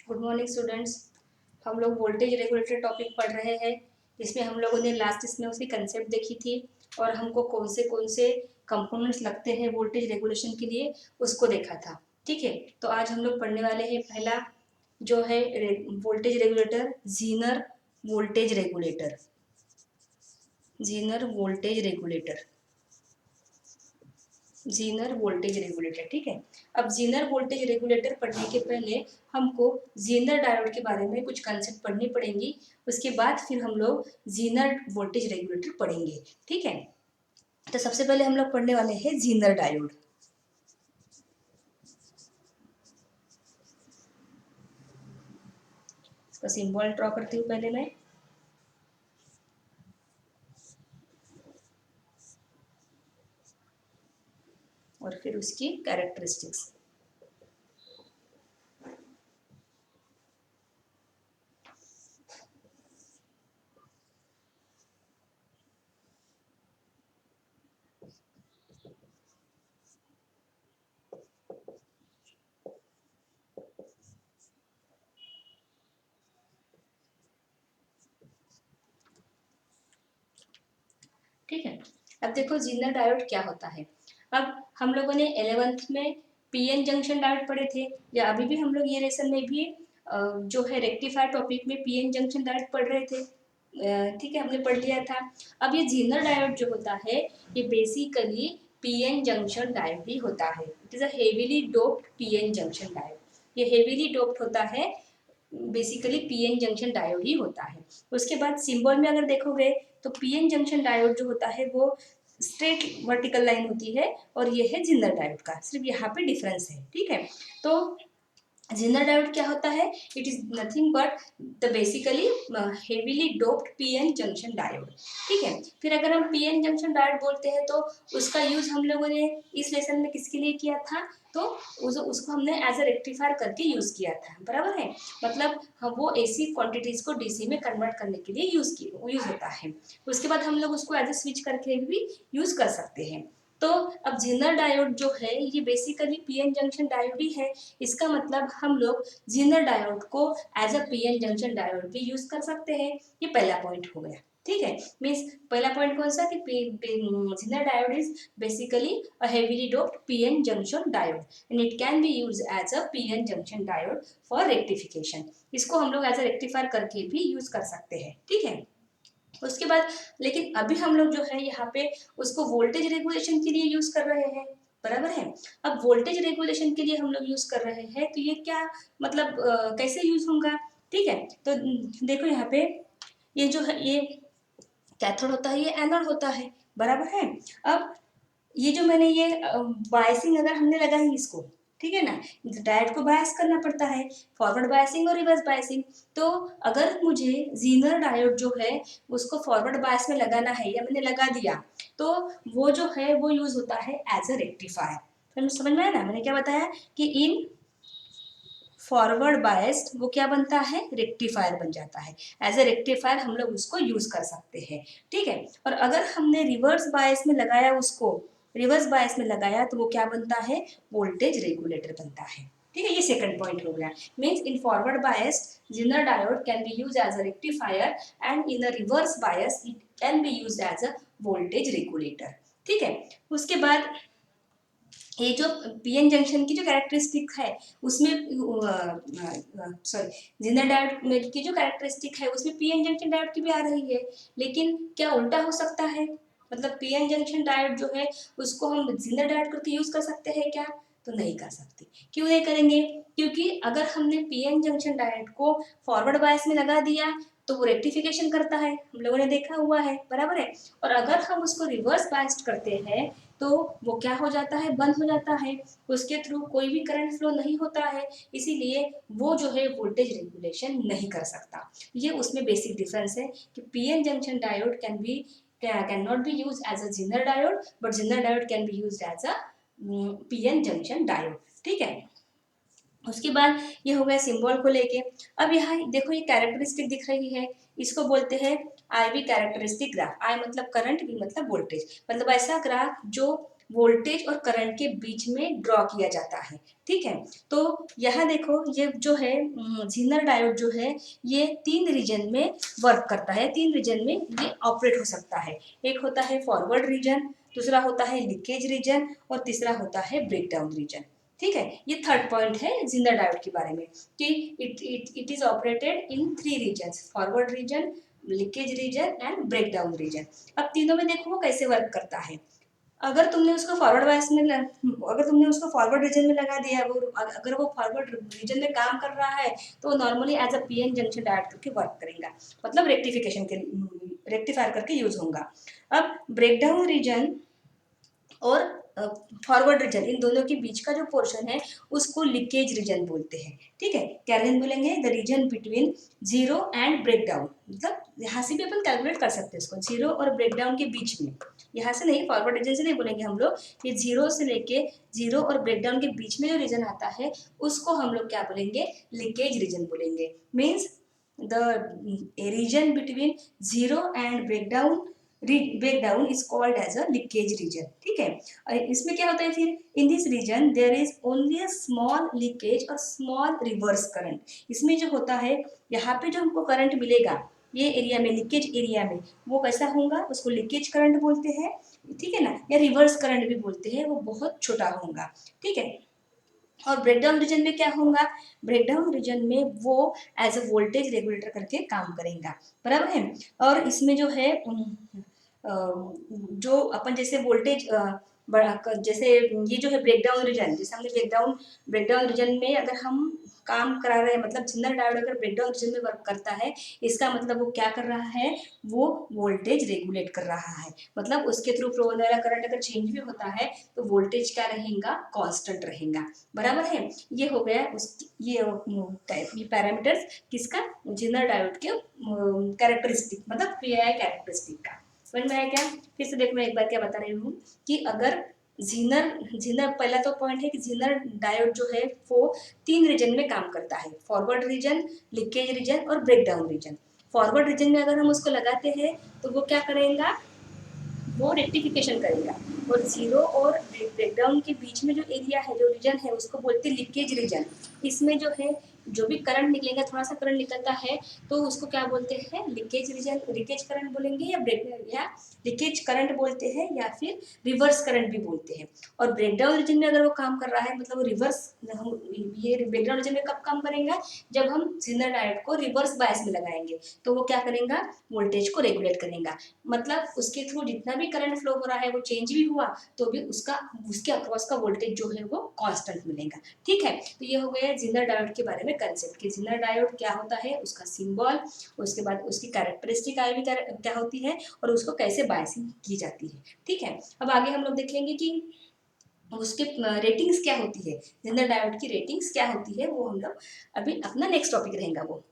Good morning students. हम लोग voltage regulator topic पढ़ रहे हैं। इसमें हम लोगों ने लास्ट इसमें उसकी कंसेप्ट देखी थी और हमको कौन से कंपोनेंट्स लगते हैं वोल्टेज रेगुलेशन के लिए उसको देखा था। ठीक है, तो आज हम लोग पढ़ने वाले हैं पहला जो है voltage regulator, Zener voltage regulator. Zener voltage regulator, Zener voltage regulator. ठीक है, अब जीनर वोल्टेज रेगुलेटर पढ़ने के पहले हमको जीनर डायोड के बारे में कुछ कंसेप्ट पढ़नी पड़ेंगी। उसके बाद फिर हम लोग जीनर वोल्टेज रेगुलेटर पढ़ेंगे। ठीक है, तो सबसे पहले हम लोग पढ़ने वाले हैं जीनर डायोड। इसका सिंबल ड्रॉ करती हूँ पहले मैं, और फिर उसकी कैरेक्टरिस्टिक्स। ठीक है, अब देखो जीनर डायोड क्या होता है। अब हम लोगों ने 11th में पीएन जंक्शन डायोड पढ़े थे, या अभी भी हम लोग ये लेसन में भी जो है रेक्टिफायर टॉपिक में पीएन जंक्शन डायोड पढ़ रहे थे। ठीक है, हमने पढ़ लिया था। अब ये जीनर डायोड जो होता है ये बेसिकली पीएन जंक्शन डायोड ही होता है। It is a heavily doped PN junction diode. ये हेवीली डोप्ड होता है, बेसिकली पीएन जंक्शन डायोड ही होता है। उसके बाद सिंबल में अगर देखोगे तो पीएन जंक्शन डायोड जो होता है वो स्ट्रेट वर्टिकल लाइन होती है, और ये है जिंदर डायोड का, सिर्फ यहाँ पे डिफरेंस है। ठीक है, तो जिंदर डायोड क्या होता है? It is nothing but the basically heavily doped PN junction diode. ठीक है, फिर अगर हम पीएन जंक्शन डायोड बोलते हैं तो उसका यूज हम लोगों ने इस लेसन में किसके लिए किया था? तो उसको हमने एज अ रेक्टिफायर करके यूज किया था, बराबर है। मतलब हम वो एसी क्वांटिटीज को डीसी में कन्वर्ट करने के लिए यूज होता है। उसके बाद हम लोग उसको एज ए स्विच करके भी यूज कर सकते हैं। तो अब जिनर डायोड जो है ये बेसिकली पीएन जंक्शन डायोड ही है। इसका मतलब हम लोग जिनर डायोड को as a PN junction diode भी यूज कर सकते हैं। ये पहला पॉइंट हो गया। ठीक है, मीन्स पहला पॉइंट कौन सा कि zener diode is basically a heavily doped PN junction diode and it can be use as a PN junction diode for rectification. इसको हम लोग एज अ रेक्टिफायर करके भी यूज कर सकते हैं। ठीक है, उसके बाद लेकिन अभी हम लोग जो है यहाँ पे उसको वोल्टेज रेगुलेशन के लिए यूज कर रहे हैं, बराबर है। अब वोल्टेज रेगुलेशन के लिए हम लोग यूज कर रहे हैं तो ये क्या मतलब कैसे यूज होगा? ठीक है, तो देखो यहाँ पे ये जो है ये कैथोड होता है, ये एनोड होता है, बराबर है। अब ये जो मैंने ये बायसिंग अगर हमने लगाई इसको, ठीक है ना, डायोड को बायस करना पड़ता है, फॉरवर्ड बायसिंग और रिवर्स बायसिंग। तो अगर मुझे जीनर डायोड जो है उसको फॉरवर्ड बायस में लगाना है या मैंने लगा दिया, तो वो जो है वो यूज होता है एज अ रेक्टिफायर। समझ में आया ना, मैंने क्या बताया कि इन फॉरवर्ड बायस्ड वो क्या बनता है? रेक्टिफायर बन जाता है। एज ए रेक्टिफायर हम लोग उसको यूज कर सकते हैं। ठीक है, और अगर हमने रिवर्स बायस में लगाया उसको, रिवर्स बायस में लगाया तो वो क्या बनता है? वोल्टेज रेगुलेटर बनता है। ठीक है, ये सेकंड पॉइंट हो गया। Means in forward biased zener diode can be use as a rectifier and in a reverse bias it can be use as a voltage regulator. ठीक है, उसके बाद ये जो पीएन जंक्शन की जो कैरेक्टरिस्टिक है उसमें सॉरी जिनर डायोड की जो कैरेक्टरिस्टिक है उसमें पीएन जंक्शन डायोड की भी आ रही है। लेकिन क्या उल्टा हो सकता है? मतलब पीएन जंक्शन डायोड जो है उसको हम जिनर डायोड करके यूज कर सकते हैं क्या? तो नहीं कर सकते। क्यों नहीं करेंगे? क्योंकि अगर हमने पीएन जंक्शन डायोड को फॉरवर्ड बायस में लगा दिया तो वो रेक्टिफिकेशन करता है, हम लोगों ने देखा हुआ है, बराबर है। और अगर हम उसको रिवर्स बायस्ड करते हैं तो वो क्या हो जाता है? बंद हो जाता है, उसके थ्रू कोई भी करंट फ्लो नहीं होता है, इसीलिए वो जो है वोल्टेज रेगुलेशन नहीं कर सकता। ये उसमें बेसिक डिफरेंस है कि PN junction diode can not be use as a zener diode, but zener diode can be use as a PN junction diode. ठीक है, उसके बाद ये हो गया सिंबल को लेके। अब यहाँ देखो ये कैरेक्टरिस्टिक दिख रही है, इसको बोलते हैं आई वी कैरेक्टरिस्टिक ग्राफ। आई मतलब करंट, वी मतलब वोल्टेज। मतलब ऐसा ग्राफ जो वोल्टेज और करंट के बीच में ड्रॉ किया जाता है। ठीक है, तो यहाँ देखो ये जो है ज़ीनर डायोड जो है ये 3 रीजन में वर्क करता है, 3 रीजन में ये ऑपरेट हो सकता है। एक होता है फॉरवर्ड रीजन, दूसरा होता है लीकेज रीजन और तीसरा होता है ब्रेकडाउन रीजन। ठीक है, ये थर्ड पॉइंट है ज़ीनर डायोड के बारे में कि it is operated in 3 regions, forward region, leakage region and breakdown region. अब तीनों में देखो वो कैसे वर्क करता है। अगर तुमने उसको फॉरवर्ड वाइस में अगर तुमने उसको फॉरवर्ड रीजन में लगा दिया, वो अगर वो फॉरवर्ड रीजन में काम कर रहा है तो normally as a PN junction diode करके वर्क करेगा, मतलब रेक्टिफिकेशन के रेक्टिफायर करके यूज होगा। अब ब्रेकडाउन रीजन और फॉरवर्ड रीजन, इन दोनों के बीच का जो पोर्शन है उसको लीकेज रीजन बोलते हैं। ठीक है, क्या रीजन बोलेंगे? The region between zero and breakdown, मतलब यहाँ से भी अपन कैलकुलेट कर सकते हैं इसको, जीरो और ब्रेकडाउन के बीच में, यहाँ से नहीं, फॉरवर्ड रीजन से नहीं बोलेंगे हम लोग, ये जीरो से लेके जीरो और ब्रेकडाउन के बीच में जो रीजन आता है उसको हम लोग क्या बोलेंगे? लीकेज रीजन बोलेंगे। Means the region between zero and breakdown is called as a leakage region. ठीक है, इसमें क्या होता है फिर? In this region there is only a small leakage और स्मॉल रिवर्स करंट। इसमें जो होता है, यहाँ पे जो हमको करंट मिलेगा ये एरिया में, लीकेज एरिया में, वो कैसा होगा? उसको लीकेज करंट बोलते हैं। ठीक है ना, या रिवर्स करंट भी बोलते हैं, वो बहुत छोटा होगा। ठीक है, और ब्रेकडाउन रीजन में क्या होगा? ब्रेकडाउन रीजन में वो एज अ वोल्टेज रेगुलेटर करके काम करेगा, बराबर है। और इसमें जो है जो अपन जैसे वोल्टेज जैसे ये जो है ब्रेकडाउन रीजन, जैसे हमने ब्रेकडाउन रीजन में अगर हम काम करा रहे हैं, मतलब ज़ीनर डायोड अगर ब्रेकडाउन रीजन में वर्क करता है, इसका मतलब वो क्या कर रहा है? वो वोल्टेज रेगुलेट कर रहा है, मतलब उसके थ्रू फ्लो होने वाला करंट अगर चेंज भी होता है तो वोल्टेज क्या रहेगा? कांस्टेंट रहेगा, बराबर है। ये हो गया ये पैरामीटर्स किसका? ज़ीनर डायोड के कैरेक्टरिस्टिक, मतलब पीआई कैरेक्टरिस्टिक का। समझ में आया क्या? फिर से देखो मैं एक बार क्या बता रही हूँ कि अगर ज़ीनर ज़ीनर पहला तो पॉइंट है कि ज़ीनर डायोड जो है वो 3 रीजन में काम करता है, फॉरवर्ड रीजन, लीकेज रीजन और ब्रेकडाउन रीजन। फॉरवर्ड रीजन में अगर हम उसको लगाते हैं तो वो क्या करेगा? वो रेक्टिफिकेशन करेगा। और जीरो और ब्रेकडाउन के बीच में जो एरिया है, जो रीजन है, उसको बोलते हैं लीकेज रीजन। इसमें जो है जो भी करंट निकलेगा, थोड़ा सा करंट निकलता है तो उसको क्या बोलते हैं? लीकेज रीजन, लीकेज करंट बोलेंगे या लीकेज करंट बोलते हैं या फिर रिवर्स करंट भी बोलते हैं। और ब्रेकडाउन रीजन में अगर वो काम कर रहा है, मतलब वो रिवर्स, ये ब्रेकडाउन रीजन में कब काम करेगा? जब हम ज़ीनर डायोड को रिवर्स बायस में लगाएंगे तो वो क्या करेगा? वोल्टेज को रेगुलेट करेगा, मतलब उसके थ्रू जितना भी करंट फ्लो हो रहा है वो चेंज भी हुआ तो भी उसके अक्रॉस का वोल्टेज जो है वो कांस्टेंट मिलेगा। ठीक है, तो ये हो गया ज़ीनर डायोड के बारे में कंसेप्ट कि ज़ीनर डायोड क्या होता है, उसका सिंबल, उसके बाद उसकी कैरेक्टरिस्टिक आई भी क्या होती है और उसको कैसे बायसिंग की जाती है। ठीक है, अब आगे हम लोग देखेंगे कि उसके रेटिंग्स क्या होती है, ज़ीनर डायोड की रेटिंग्स क्या होती है, वो हम लोग अभी अपना नेक्स्ट टॉपिक रहेगा वो।